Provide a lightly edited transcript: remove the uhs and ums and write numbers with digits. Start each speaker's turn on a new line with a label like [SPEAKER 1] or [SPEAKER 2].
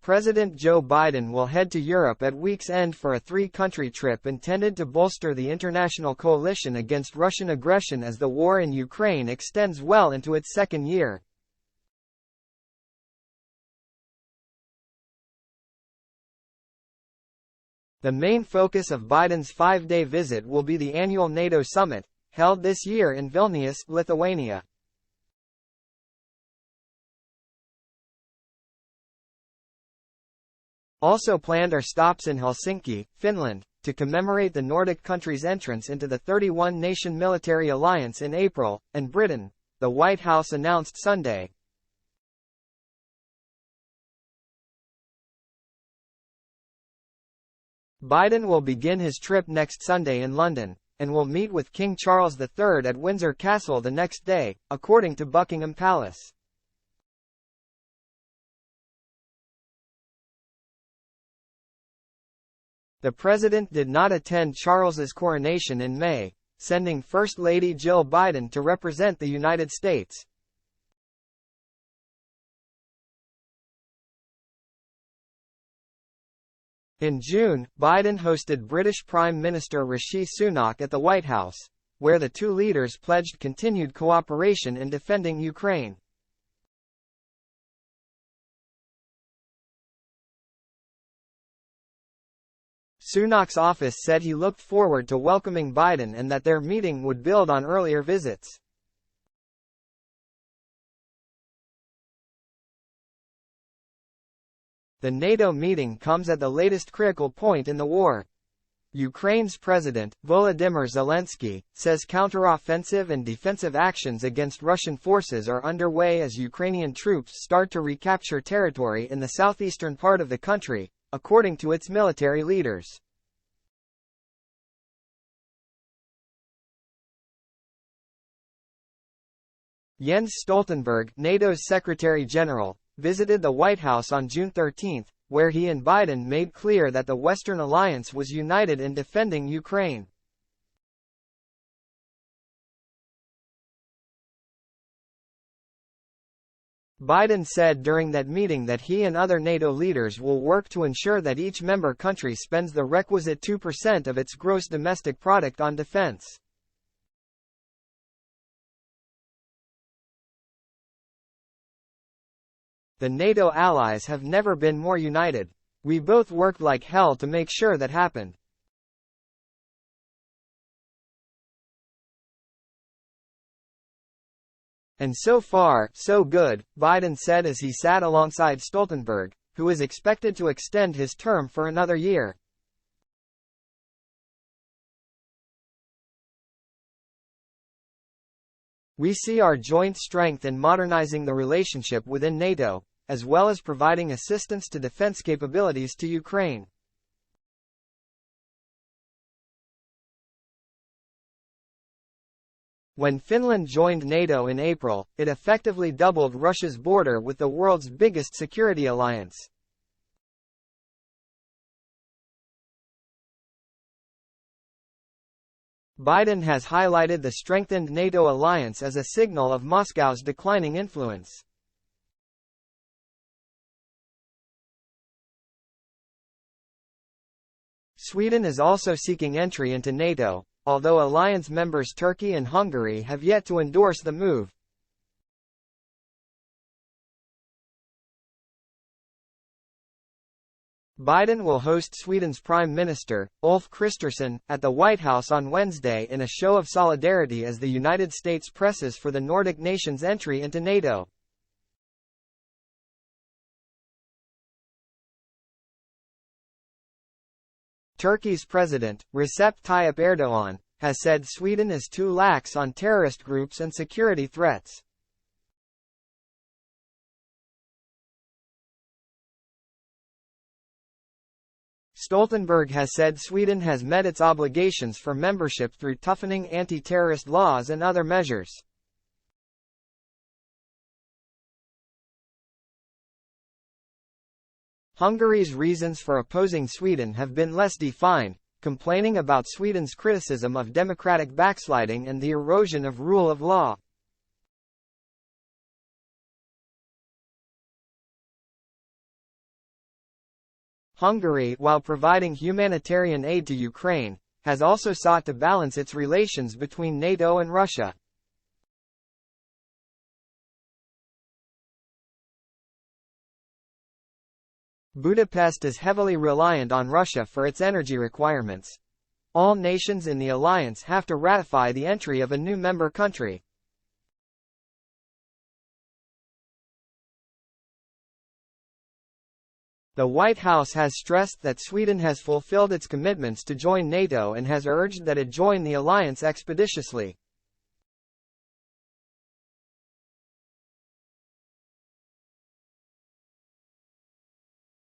[SPEAKER 1] President Joe Biden will head to Europe at week's end for a three-country trip intended to bolster the international coalition against Russian aggression as the war in Ukraine extends well into its second year. The main focus of Biden's five-day visit will be the annual NATO summit, held this year in Vilnius, Lithuania. Also planned are stops in Helsinki, Finland, to commemorate the Nordic countries' entrance into the 31-nation military alliance in April, and Britain, the White House announced Sunday. Biden will begin his trip next Sunday in London, and will meet with King Charles III at Windsor Castle the next day, according to Buckingham Palace. The president did not attend Charles's coronation in May, sending First Lady Jill Biden to represent the United States. In June, Biden hosted British Prime Minister Rishi Sunak at the White House, where the two leaders pledged continued cooperation in defending Ukraine. Sunak's office said he looked forward to welcoming Biden and that their meeting would build on earlier visits. The NATO meeting comes at the latest critical point in the war. Ukraine's President, Volodymyr Zelensky, says counteroffensive and defensive actions against Russian forces are underway as Ukrainian troops start to recapture territory in the southeastern part of the country, according to its military leaders. Jens Stoltenberg, NATO's Secretary-General, visited the White House on June 13, where he and Biden made clear that the Western alliance was united in defending Ukraine. Biden said during that meeting that he and other NATO leaders will work to ensure that each member country spends the requisite 2% of its gross domestic product on defense. The NATO allies have never been more united. We both worked like hell to make sure that happened. And so far, so good, Biden said as he sat alongside Stoltenberg, who is expected to extend his term for another year. We see our joint strength in modernizing the relationship within NATO, as well as providing assistance to defense capabilities to Ukraine. When Finland joined NATO in April, it effectively doubled Russia's border with the world's biggest security alliance. Biden has highlighted the strengthened NATO alliance as a signal of Moscow's declining influence. Sweden is also seeking entry into NATO, although alliance members Turkey and Hungary have yet to endorse the move. Biden will host Sweden's Prime Minister, Ulf Kristersson, at the White House on Wednesday in a show of solidarity as the United States presses for the Nordic nations' entry into NATO. Turkey's President, Recep Tayyip Erdogan, has said Sweden is too lax on terrorist groups and security threats. Stoltenberg has said Sweden has met its obligations for membership through toughening anti-terrorist laws and other measures. Hungary's reasons for opposing Sweden have been less defined, complaining about Sweden's criticism of democratic backsliding and the erosion of rule of law. Hungary, while providing humanitarian aid to Ukraine, has also sought to balance its relations between NATO and Russia. Budapest is heavily reliant on Russia for its energy requirements. All nations in the alliance have to ratify the entry of a new member country. The White House has stressed that Sweden has fulfilled its commitments to join NATO and has urged that it join the alliance expeditiously.